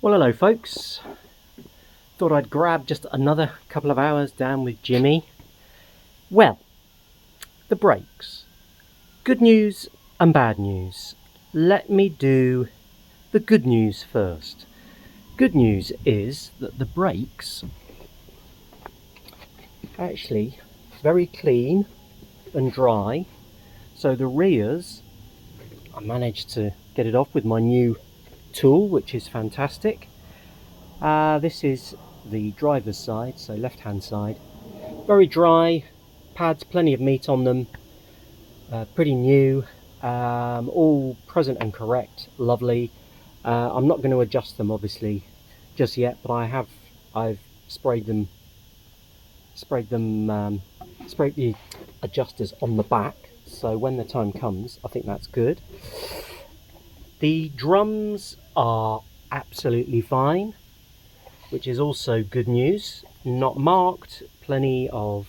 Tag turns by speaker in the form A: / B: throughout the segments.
A: Well, hello folks. Thought I'd grab just another couple of hours down with Jimmy. Well, the brakes. Good news and bad news. Let me do the good news first. Good news is that the brakes are actually very clean and dry. So the rears, I managed to get it off with my new tool, which is fantastic. This is the driver's side, so left hand side. Very dry, pads, plenty of meat on them, pretty new, all present and correct, lovely. I'm not going to adjust them obviously just yet, but I've sprayed the adjusters on the back, so when the time comes I think that's good. The drums are absolutely fine, which is also good news. Not marked, plenty of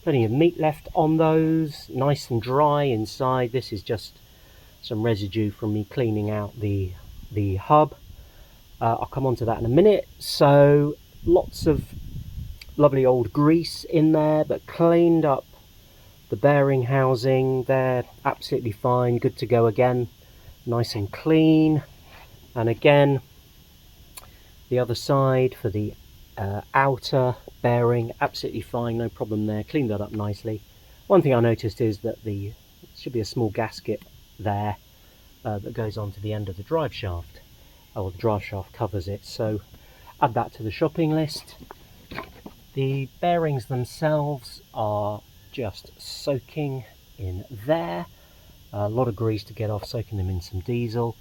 A: meat left on those, nice and dry inside. This is just some residue from me cleaning out the hub. I'll come on to that in a minute. So lots of lovely old grease in there, but cleaned up the bearing housing. They're absolutely fine, good to go again, nice and clean. And again, the other side for the outer bearing, absolutely fine, no problem there, cleaned that up nicely. One thing I noticed is that there should be a small gasket there that goes on to the end of the drive shaft. Oh, the drive shaft covers it, so add that to the shopping list. The bearings themselves are just soaking in there. A lot of grease to get off, soaking them in some diesel.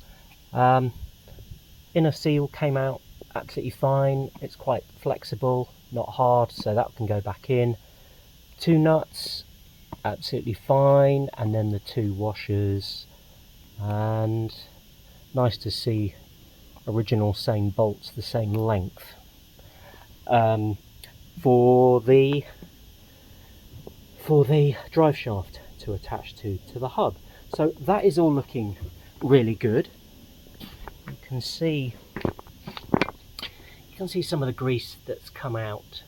A: Inner seal came out absolutely fine. It's quite flexible, not hard, so that can go back in. Two nuts, absolutely fine, and then the two washers, and nice to see original same bolts, the same length for the drive shaft to attach to the hub. So that is all looking really good. You can see some of the grease that's come out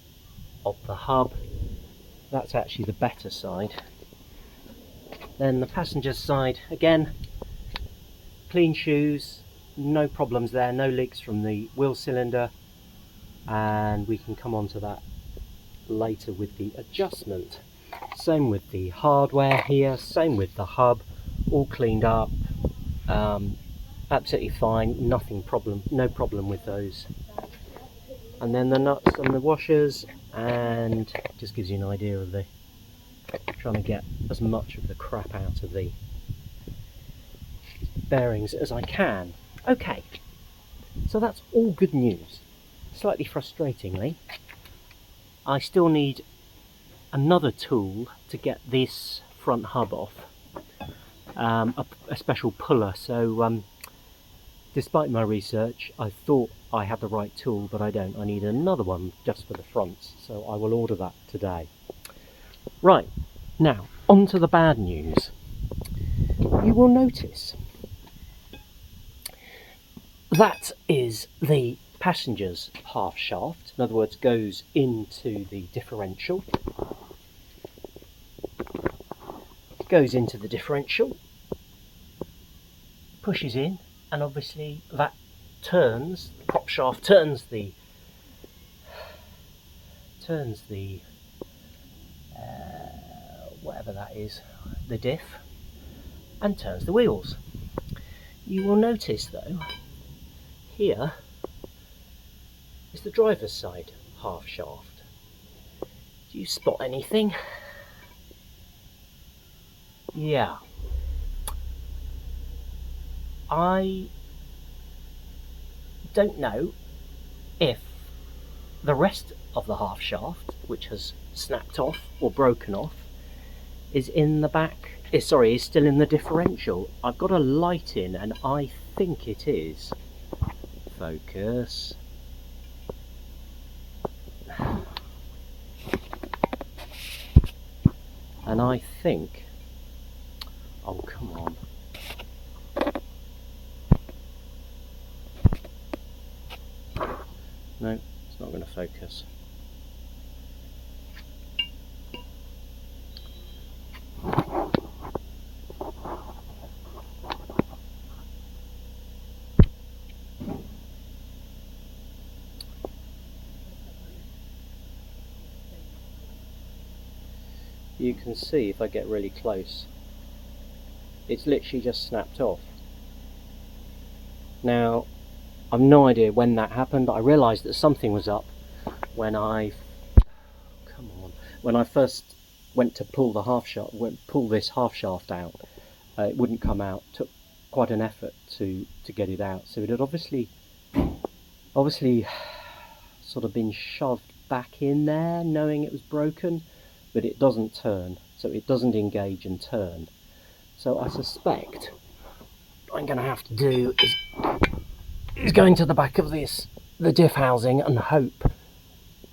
A: of the hub. That's actually the better side. Then the passenger side, again, clean shoes, no problems there, no leaks from the wheel cylinder, and we can come on to that later with the adjustment. Same with the hardware here, same with the hub, all cleaned up, absolutely fine, no problem with those. And then the nuts and the washers, and just gives you an idea of trying to get as much of the crap out of the bearings as I can. Okay, so that's all good news. Slightly frustratingly, I still need another tool to get this front hub off, a special puller. So despite my research, I thought I had the right tool, but I don't. I need another one just for the fronts, so I will order that today. Right, now on to the bad news. You will notice that is the passenger's half shaft, in other words goes into the differential. Goes into the differential, pushes in, and obviously that turns, the prop shaft turns the whatever that is, the diff, and turns the wheels. You will notice though, here is the driver's side half shaft. Do you spot anything? Yeah. I don't know if the rest of the half shaft, which has snapped off or broken off, is in the back, is still in the differential. I've got a light in and I think it is. Focus. And I think, oh come on. No, it's not going to focus. You can see if I get really close, it's literally just snapped off. Now, I've no idea when that happened. I realised that something was up when I first went to pull the pull this half shaft out. It wouldn't come out. It took quite an effort to get it out. So it had obviously sort of been shoved back in there, knowing it was broken, but it doesn't turn. So it doesn't engage and turn. So I suspect what I'm going to have to do is go into the back of the diff housing and hope.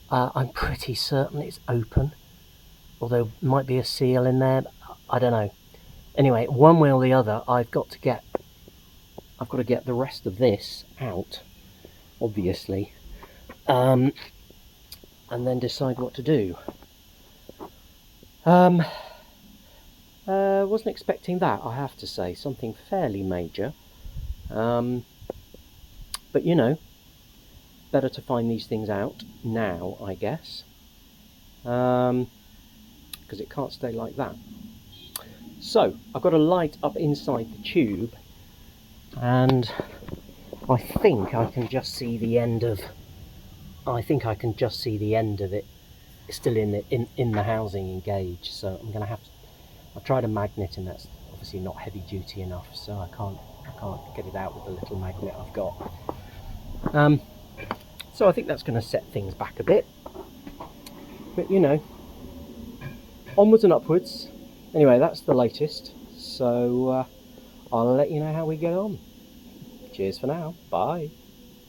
A: I'm pretty certain it's open, although there might be a seal in there. I don't know. Anyway, one way or the other, I've got to get the rest of this out, obviously, and then decide what to do. Wasn't expecting that, I have to say. Something fairly major. But you know, better to find these things out now, I guess, because it can't stay like that. So I've got a light up inside the tube, and I think I can just see the end of. It still in the housing engaged. So I'm gonna have to. I've tried a magnet, and that's obviously not heavy duty enough, so I can't get it out with the little magnet I've got. So I think that's going to set things back a bit, but you know, onwards and upwards. Anyway, that's the latest, so I'll let you know how we get on. Cheers for now, bye.